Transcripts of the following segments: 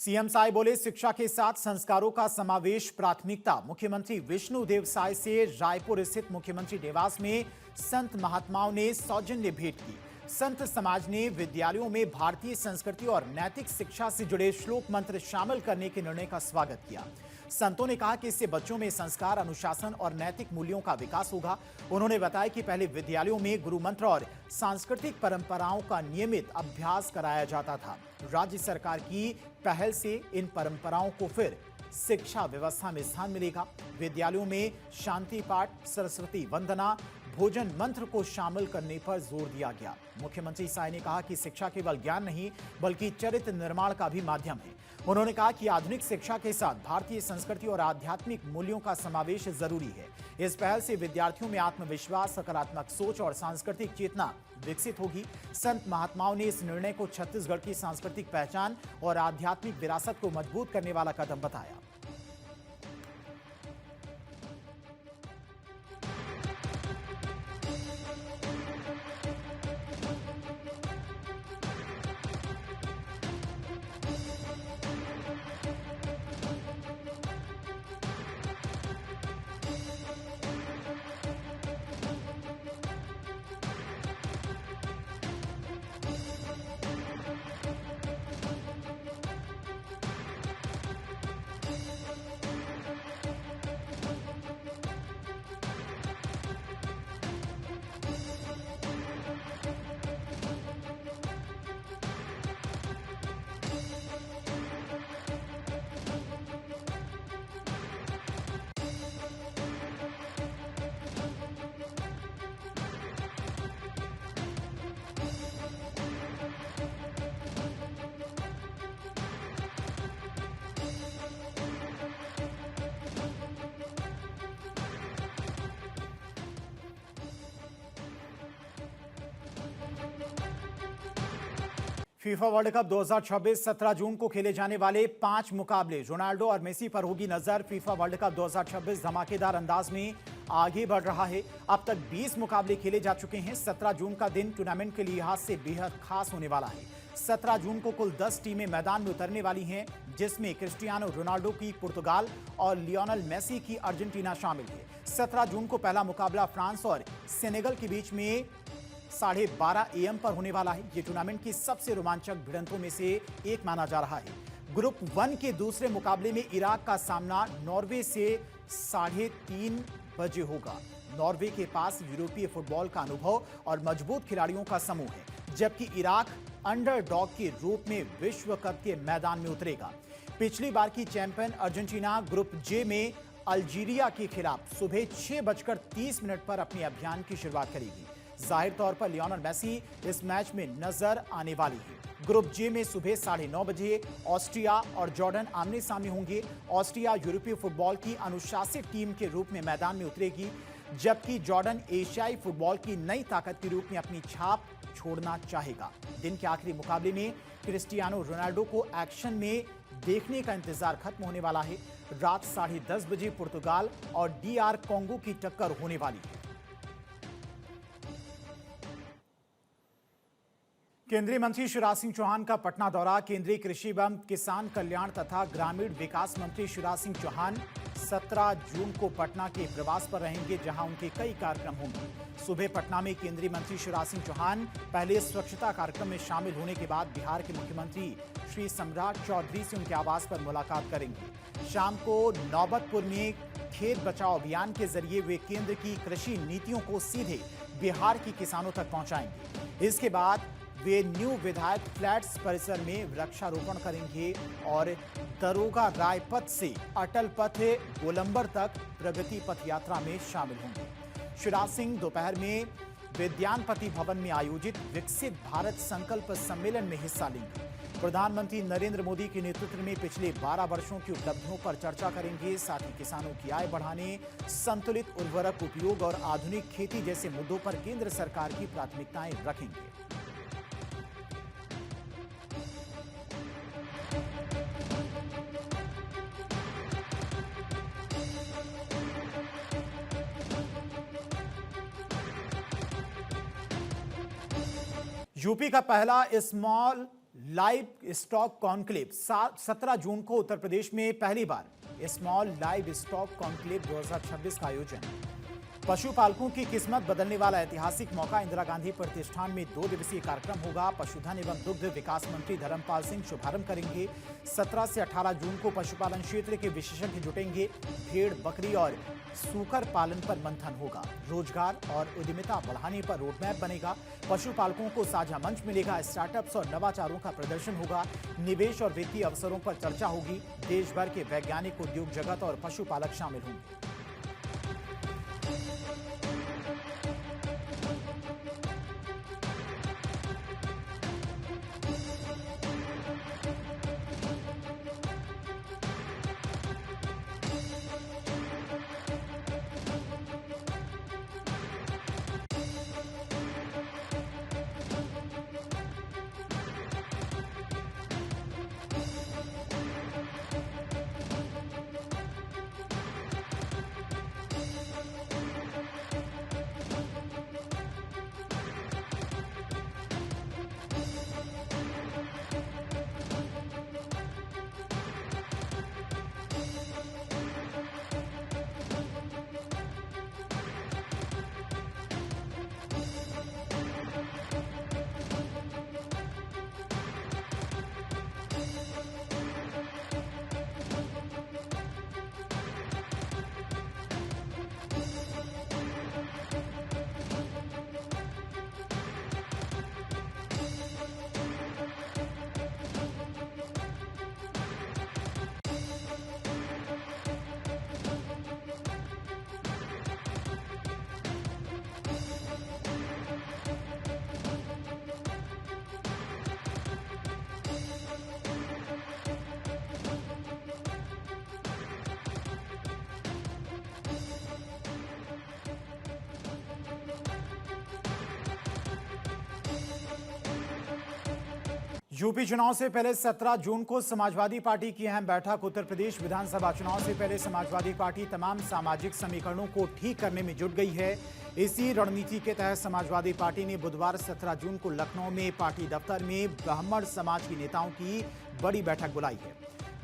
CM Sai बोले, शिक्षा के साथ संस्कारों का समावेश प्राथमिकता। मुख्यमंत्री विष्णुदेव साय से रायपुर स्थित मुख्यमंत्री निवास में संत महात्माओं ने सौजन्य भेंट की। संत समाज ने विद्यालयों में भारतीय संस्कृति और नैतिक शिक्षा से जुड़े श्लोक मंत्र शामिल करने के निर्णय का स्वागत किया। संतों ने कहा कि इससे बच्चों में संस्कार, अनुशासन और नैतिक मूल्यों का विकास होगा। उन्होंने बताया कि पहले विद्यालयों में गुरु मंत्र और सांस्कृतिक परंपराओं का नियमित अभ्यास कराया जाता था। राज्य सरकार की पहल से इन परंपराओं को फिर शिक्षा व्यवस्था में स्थान मिलेगा। विद्यालयों में शांति पाठ, सरस्वती वंदना, भोजन मंत्र को शामिल करने पर जोर दिया गया। मुख्यमंत्री साय ने कहा कि शिक्षा केवल ज्ञान नहीं बल्कि चरित्र निर्माण का भी माध्यम है। उन्होंने कहा कि आधुनिक शिक्षा के साथ भारतीय संस्कृति और आध्यात्मिक मूल्यों का समावेश जरूरी है। इस पहल से विद्यार्थियों में आत्मविश्वास, सकारात्मक सोच और सांस्कृतिक चेतना विकसित होगी। संत महात्माओं ने इस निर्णय को छत्तीसगढ़ की सांस्कृतिक पहचान और आध्यात्मिक विरासत को मजबूत करने वाला कदम बताया। फीफा वर्ल्ड कप 2026 17 जून को खेले जाने वाले 5 मुकाबले। रोनाल्डो और मेसी पर होगी नजर। फीफा वर्ल्ड कप 2026 धमाकेदार अंदाज में आगे बढ़ रहा है। अब तक 20 मुकाबले खेले जा चुके हैं। 17 जून का दिन टूर्नामेंट के लिहाज से बेहद खास होने वाला है। 17 जून को कुल 10 टीमें मैदान में उतरने वाली हैं, जिसमें क्रिस्टियानो रोनाल्डो की पुर्तगाल और लियोनेल मेसी की अर्जेंटीना शामिल है। 17 जून को पहला मुकाबला फ्रांस और सेनेगल के बीच में 12:30 AM पर होने वाला है। ये टूर्नामेंट की सबसे रोमांचक भिड़ंतों में से एक माना जा रहा है। ग्रुप 1 के दूसरे मुकाबले में इराक का सामना नॉर्वे से 3:30 बजे होगा। नॉर्वे के पास यूरोपीय फुटबॉल का अनुभव और मजबूत खिलाड़ियों का समूह है, जबकि इराक अंडरडॉग के रूप में विश्व कप के मैदान में उतरेगा। पिछली बार की चैंपियन अर्जेंटीना ग्रुप जे में अल्जीरिया के खिलाफ सुबह 6:30 पर अपने अभियान की शुरुआत करेगी। जाहिर तौर पर लियोनेल मेसी इस मैच में नजर आने वाली है। ग्रुप जे में सुबह 9:30 बजे ऑस्ट्रिया और जॉर्डन आमने सामने होंगे। ऑस्ट्रिया यूरोपीय फुटबॉल की अनुशासित टीम के रूप में मैदान में उतरेगी, जबकि जॉर्डन एशियाई फुटबॉल की नई ताकत के रूप में अपनी छाप छोड़ना चाहेगा। दिन के आखिरी मुकाबले में क्रिस्टियानो रोनाल्डो को एक्शन में देखने का इंतजार खत्म होने वाला है। रात 10:30 बजे पुर्तगाल और DR कॉन्गो की टक्कर होने वाली है। केंद्रीय मंत्री शिवराज सिंह चौहान का पटना दौरा। केंद्रीय कृषि एवं किसान कल्याण तथा ग्रामीण विकास मंत्री शिवराज सिंह चौहान 17 जून को पटना के प्रवास पर रहेंगे, जहां उनके कई कार्यक्रम होंगे। सुबह पटना में केंद्रीय मंत्री शिवराज सिंह चौहान पहले स्वच्छता कार्यक्रम में शामिल होने के बाद बिहार के मुख्यमंत्री श्री सम्राट चौधरी से उनके आवास पर मुलाकात करेंगे। शाम को नौबतपुर में खेत बचाओ अभियान के जरिए वे केंद्र की कृषि नीतियों को सीधे बिहार के किसानों तक पहुंचाएंगे। इसके बाद वे न्यू विधायक फ्लैट्स परिसर में वृक्षारोपण करेंगे और दरोगा राय पथ से अटल पथ गोलंबर तक प्रगति पथ यात्रा में शामिल होंगे। शिवराज सिंह दोपहर में विज्ञानपति भवन में आयोजित विकसित भारत संकल्प सम्मेलन में हिस्सा लेंगे। प्रधानमंत्री नरेंद्र मोदी के नेतृत्व में पिछले 12 वर्षों की उपलब्धियों पर चर्चा करेंगे। साथ ही किसानों की आय बढ़ाने, संतुलित उर्वरक उपयोग और आधुनिक खेती जैसे मुद्दों पर केंद्र सरकार की प्राथमिकताएं रखेंगे। यूपी का पहला स्मॉल लाइव स्टॉक कॉन्क्लेव 17 जून को उत्तर प्रदेश में पहली बार स्मॉल लाइव स्टॉक कॉन्क्लेव 2026 का आयोजन। पशुपालकों की किस्मत बदलने वाला ऐतिहासिक मौका। इंदिरा गांधी प्रतिष्ठान में 2 दिवसीय कार्यक्रम होगा। पशुधन एवं दुग्ध विकास मंत्री धर्मपाल सिंह शुभारंभ करेंगे। 17 से 18 जून को पशुपालन क्षेत्र के विशेषज्ञ जुटेंगे। भेड़, बकरी और सूकर पालन पर मंथन होगा। रोजगार और उद्यमिता बढ़ाने पर रोडमैप बनेगा। पशुपालकों को साझा मंच मिलेगा। स्टार्टअप्स और नवाचारों का प्रदर्शन होगा। निवेश और वित्तीय अवसरों पर चर्चा होगी। देश भर के वैज्ञानिक, उद्योग जगत और पशुपालक शामिल होंगे। यूपी चुनाव से पहले 17 जून को समाजवादी पार्टी की अहम बैठक। उत्तर प्रदेश विधानसभा चुनाव से पहले समाजवादी पार्टी तमाम सामाजिक समीकरणों को ठीक करने में जुट गई है। इसी रणनीति के तहत समाजवादी पार्टी ने बुधवार 17 जून को लखनऊ में पार्टी दफ्तर में ब्राह्मण समाज के नेताओं की बड़ी बैठक बुलाई है।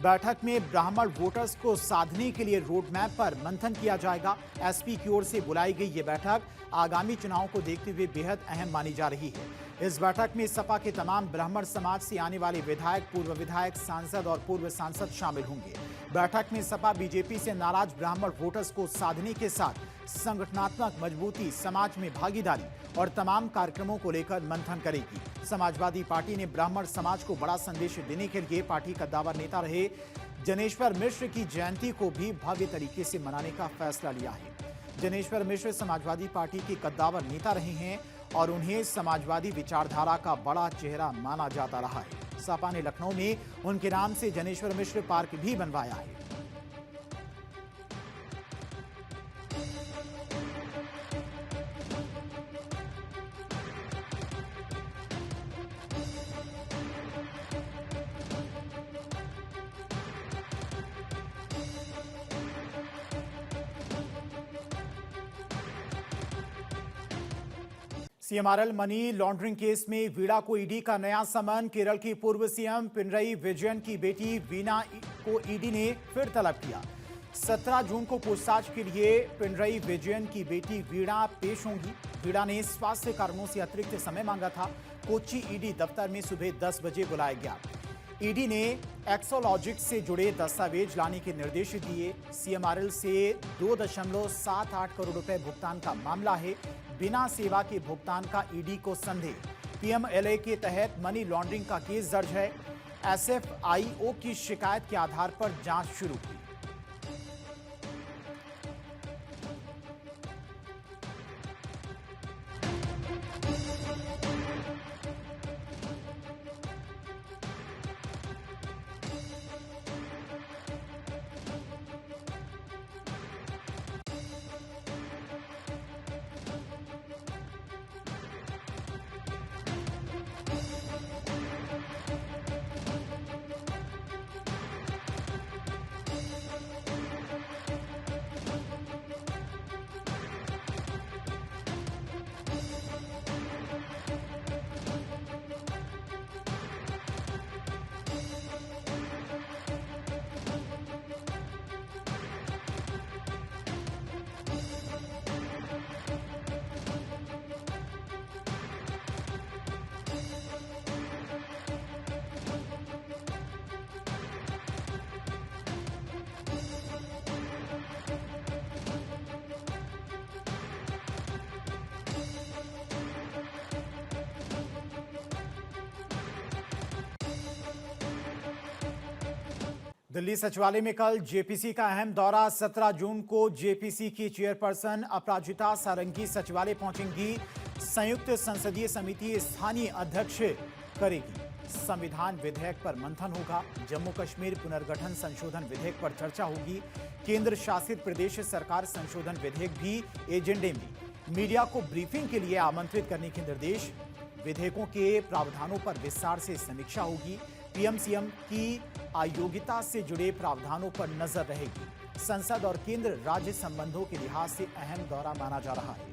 बैठक में ब्राह्मण वोटर्स को साधने के लिए रोड मैप पर मंथन किया जाएगा। एसपी की ओर से बुलाई गई ये बैठक आगामी चुनाव को देखते हुए बेहद अहम मानी जा रही है। इस बैठक में सपा के तमाम ब्राह्मण समाज से आने वाले विधायक, पूर्व विधायक, सांसद और पूर्व सांसद शामिल होंगे। बैठक में सपा बीजेपी से नाराज ब्राह्मण वोटर्स को साधने के साथ संगठनात्मक मजबूती, समाज में भागीदारी और तमाम कार्यक्रमों को लेकर मंथन करेगी। समाजवादी पार्टी ने ब्राह्मण समाज को बड़ा संदेश देने के लिए पार्टी कद्दावर नेता रहे जनेश्वर मिश्र की जयंती को भी भव्य तरीके से मनाने का फैसला लिया है। जनेश्वर मिश्र समाजवादी पार्टी के कद्दावर नेता रहे हैं और उन्हें समाजवादी विचारधारा का बड़ा चेहरा माना जाता रहा है। सपा ने लखनऊ में उनके नाम से जनेश्वर मिश्र पार्क भी बनवाया है। सीएमआरएल मनी लॉन्ड्रिंग केस में वीणा को ईडी का नया समन। केरल की पूर्व सीएम पिनरई विजयन की बेटी वीणा को ईडी ने फिर तलब किया। 17 जून को पूछताछ के लिए पिनरई विजयन की बेटी वीणा पेश होंगी। वीणा ने स्वास्थ्य कारणों से अतिरिक्त समय मांगा था। कोच्चि ईडी दफ्तर में सुबह 10 बजे बुलाया गया। ईडी ने एक्सोलॉजिक से जुड़े दस्तावेज लाने के निर्देश दिए। सीएमआरएल से 2.78 करोड़ रुपए भुगतान का मामला है। बिना सेवा के भुगतान का ईडी को संदेह। पीएमएलए के तहत मनी लॉन्ड्रिंग का केस दर्ज है। एसएफआईओ की शिकायत के आधार पर जांच शुरू की। दिल्ली सचिवालय में कल जेपीसी का अहम दौरा। 17 जून को जेपीसी की चेयरपर्सन अपराजिता सारंगी सचिवालय पहुंचेंगी। संयुक्त संसदीय समिति स्थानीय अध्यक्ष करेगी। संविधान विधेयक पर मंथन होगा। जम्मू कश्मीर पुनर्गठन संशोधन विधेयक पर चर्चा होगी। केंद्र शासित प्रदेश सरकार संशोधन विधेयक भी एजेंडे में। मीडिया को ब्रीफिंग के लिए आमंत्रित करने के निर्देश। विधेयकों के प्रावधानों पर विस्तार से समीक्षा होगी। पीएम सीएम की अयोग्यता से जुड़े प्रावधानों पर नजर रहेगी। संसद और केंद्र राज्य संबंधों के लिहाज से अहम दौरा माना जा रहा है।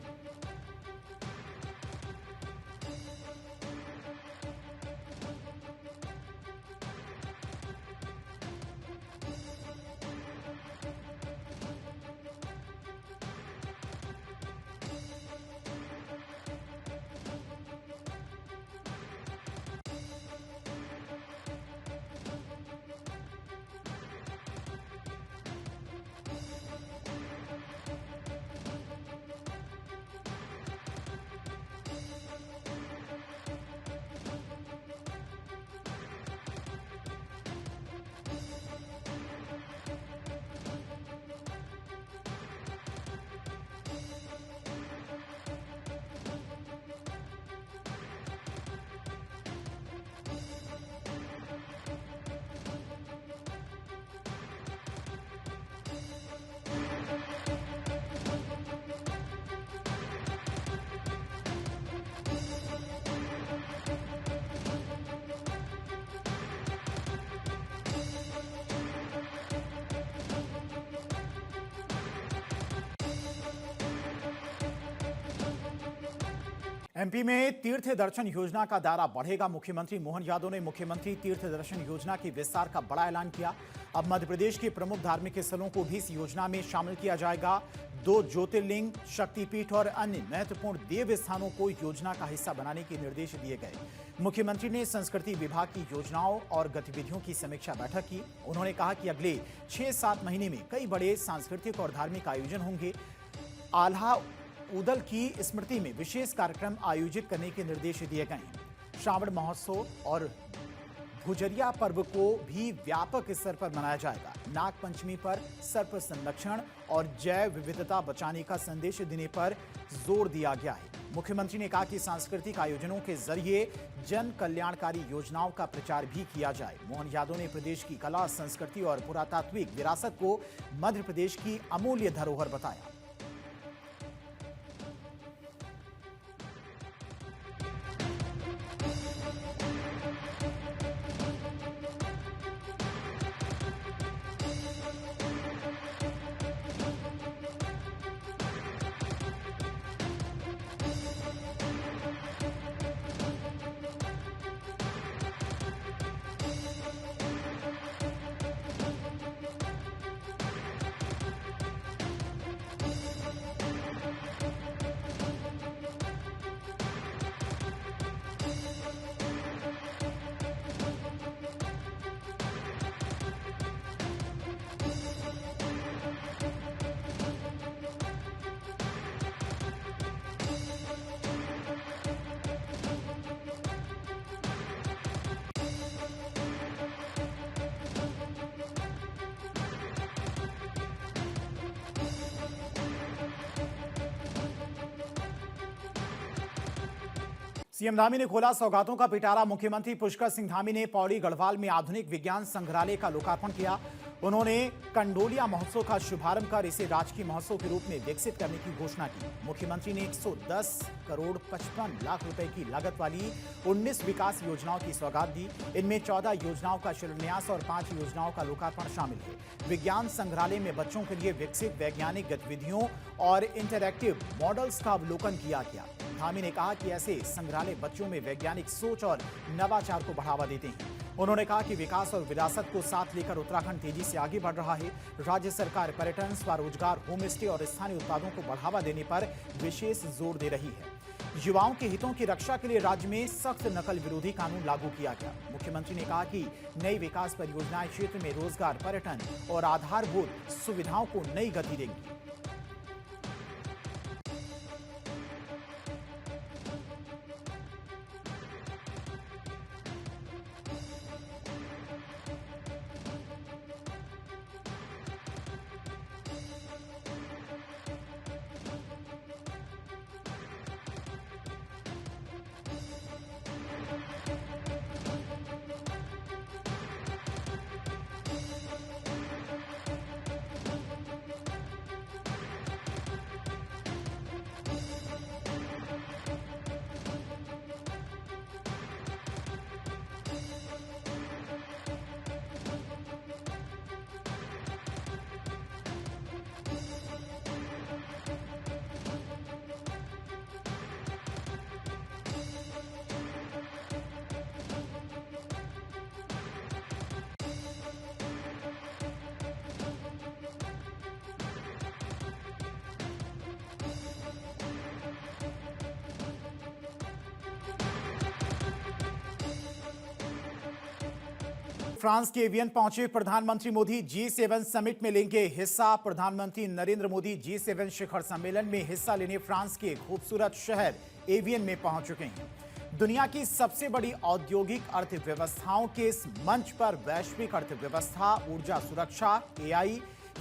एमपी में तीर्थ दर्शन योजना का दायरा बढ़ेगा। मुख्यमंत्री मोहन यादव ने मुख्यमंत्री तीर्थ दर्शन योजना के विस्तार का बड़ा ऐलान किया। अब मध्य प्रदेश के प्रमुख धार्मिक स्थलों को भी इस योजना में शामिल किया जाएगा। 2 ज्योतिर्लिंग, शक्तिपीठ और अन्य महत्वपूर्ण देव स्थानों को योजना का हिस्सा बनाने के निर्देश दिए गए। मुख्यमंत्री ने संस्कृति विभाग की योजनाओं और गतिविधियों की समीक्षा बैठक की। उन्होंने कहा कि अगले 6-7 महीने में कई बड़े सांस्कृतिक और धार्मिक आयोजन होंगे। आल्हा उदल की स्मृति में विशेष कार्यक्रम आयोजित करने के निर्देश दिए गए हैं। श्रावण महोत्सव और भुजरिया पर्व को भी व्यापक स्तर पर मनाया जाएगा। नाग पंचमी पर सर्प संरक्षण और जैव विविधता बचाने का संदेश देने पर जोर दिया गया है। मुख्यमंत्री ने कहा कि सांस्कृतिक आयोजनों के जरिए जन कल्याणकारी योजनाओं का प्रचार भी किया जाए। मोहन यादव ने प्रदेश की कला, संस्कृति और पुरातात्विक विरासत को मध्य प्रदेश की अमूल्य धरोहर बताया। सीएम धामी ने खोला सौगातों का पिटारा। मुख्यमंत्री पुष्कर सिंह धामी ने पौड़ी गढ़वाल में आधुनिक विज्ञान संग्रहालय का लोकार्पण किया। उन्होंने कंडोलिया महोत्सव का शुभारंभ कर इसे राजकीय महोत्सव के रूप में विकसित करने की घोषणा की। मुख्यमंत्री ने 110 करोड़ 55 लाख रुपए की लागत वाली 19 विकास योजनाओं की सौगात दी। इनमें 14 योजनाओं का शिलान्यास और 5 योजनाओं का लोकार्पण शामिल है। विज्ञान संग्रहालय में बच्चों के लिए विकसित वैज्ञानिक गतिविधियों और इंटरैक्टिव मॉडल्स का अवलोकन किया गया। धामी ने कहा कि ऐसे संग्रहालय बच्चों में वैज्ञानिक सोच और नवाचार को बढ़ावा देते हैं। उन्होंने कहा कि विकास और विरासत को साथ लेकर उत्तराखंड तेजी से आगे बढ़ रहा है। राज्य सरकार पर्यटन, स्वरोजगार, होम स्टे और स्थानीय उत्पादों को बढ़ावा देने पर विशेष जोर दे रही है। युवाओं के हितों की रक्षा के लिए राज्य में सख्त नकल विरोधी कानून लागू किया गया। मुख्यमंत्री ने कहा कि नई विकास परियोजनाएं क्षेत्र में रोजगार, पर्यटन और आधारभूत सुविधाओं को नई गति देंगी। फ्रांस के एवियन पहुंचे प्रधानमंत्री मोदी G7 समिट में लेंगे हिस्सा। प्रधानमंत्री नरेंद्र मोदी G7 शिखर सम्मेलन में हिस्सा लेने फ्रांस के खूबसूरत शहर एवियन में पहुंच चुके हैं। दुनिया की सबसे बड़ी औद्योगिक अर्थव्यवस्थाओं के इस मंच पर वैश्विक अर्थव्यवस्था, ऊर्जा सुरक्षा, AI,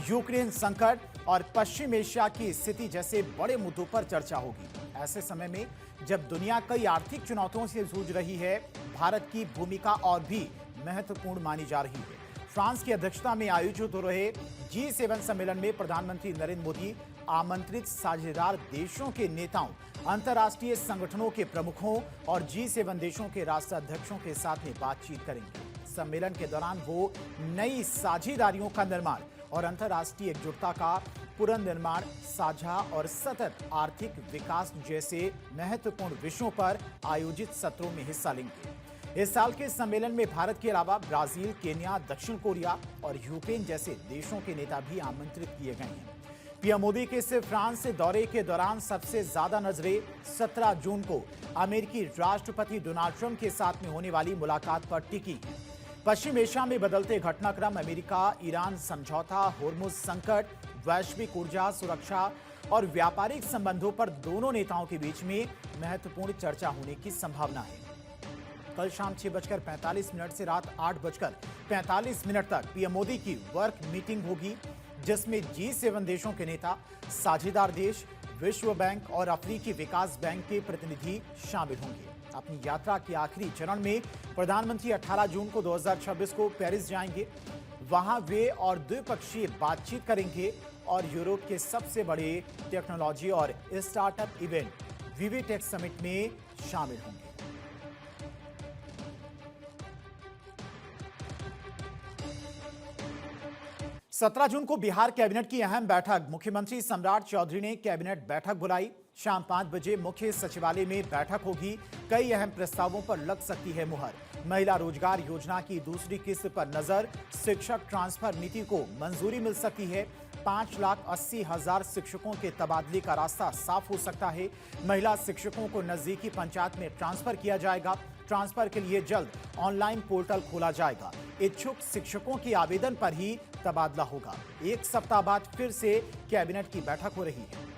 यूक्रेन संकट और पश्चिम एशिया की स्थिति जैसे बड़े मुद्दों पर चर्चा होगी। ऐसे समय में जब दुनिया कई आर्थिक चुनौतियों से जूझ रही है, भारत की भूमिका और भी महत्वपूर्ण मानी जा रही है। फ्रांस की अध्यक्षता में आयोजित हो रहे G7 सम्मेलन में प्रधानमंत्री नरेंद्र मोदी आमंत्रित साझेदार देशों के नेताओं, अंतर्राष्ट्रीय संगठनों के प्रमुखों और G7 देशों के राष्ट्राध्यक्षों के साथ में बातचीत करेंगे। सम्मेलन के दौरान वो नई साझेदारियों का निर्माण और अंतर्राष्ट्रीय एकजुटता का पुनर्निर्माण, साझा और सतत आर्थिक विकास जैसे महत्वपूर्ण विषयों पर आयोजित सत्रों में हिस्सा लेंगे। इस साल के सम्मेलन में भारत के अलावा ब्राजील, केन्या, दक्षिण कोरिया और यूक्रेन जैसे देशों के नेता भी आमंत्रित किए गए हैं। पीएम मोदी के इस फ्रांस दौरे के दौरान सबसे ज्यादा नजरें 17 जून को अमेरिकी राष्ट्रपति डोनाल्ड ट्रंप के साथ में होने वाली मुलाकात पर टिकी हैं। पश्चिम एशिया में बदलते घटनाक्रम, अमेरिका ईरान समझौता, होर्मुज संकट, वैश्विक ऊर्जा सुरक्षा और व्यापारिक संबंधों पर दोनों नेताओं के बीच में महत्वपूर्ण चर्चा होने की संभावना है। कल शाम 6:45 से रात 8:45 तक पीएम मोदी की वर्क मीटिंग होगी, जिसमें G7 देशों के नेता, साझेदार देश, विश्व बैंक और अफ्रीकी विकास बैंक के प्रतिनिधि शामिल होंगे। अपनी यात्रा के आखिरी चरण में प्रधानमंत्री 18 जून को 2026 को पेरिस जाएंगे। वहां वे और द्विपक्षीय बातचीत करेंगे और यूरोप के सबसे बड़े टेक्नोलॉजी और स्टार्टअप इवेंट विविटेक समिट में शामिल होंगे। 17 जून को बिहार कैबिनेट की अहम बैठक, मुख्यमंत्री सम्राट चौधरी ने कैबिनेट बैठक बुलाई। शाम 5 बजे मुख्य सचिवालय में बैठक होगी। कई अहम प्रस्तावों पर लग सकती है मुहर। महिला रोजगार योजना की दूसरी किस्त पर नजर, शिक्षक ट्रांसफर नीति को मंजूरी मिल सकती है। 5,80,000 शिक्षकों के तबादले का रास्ता साफ हो सकता है। महिला शिक्षकों को नजदीकी पंचायत में ट्रांसफर किया जाएगा। ट्रांसफर के लिए जल्द ऑनलाइन पोर्टल खोला जाएगा। इच्छुक शिक्षकों के आवेदन पर ही तबादला होगा। एक सप्ताह बाद फिर से कैबिनेट की बैठक हो रही है।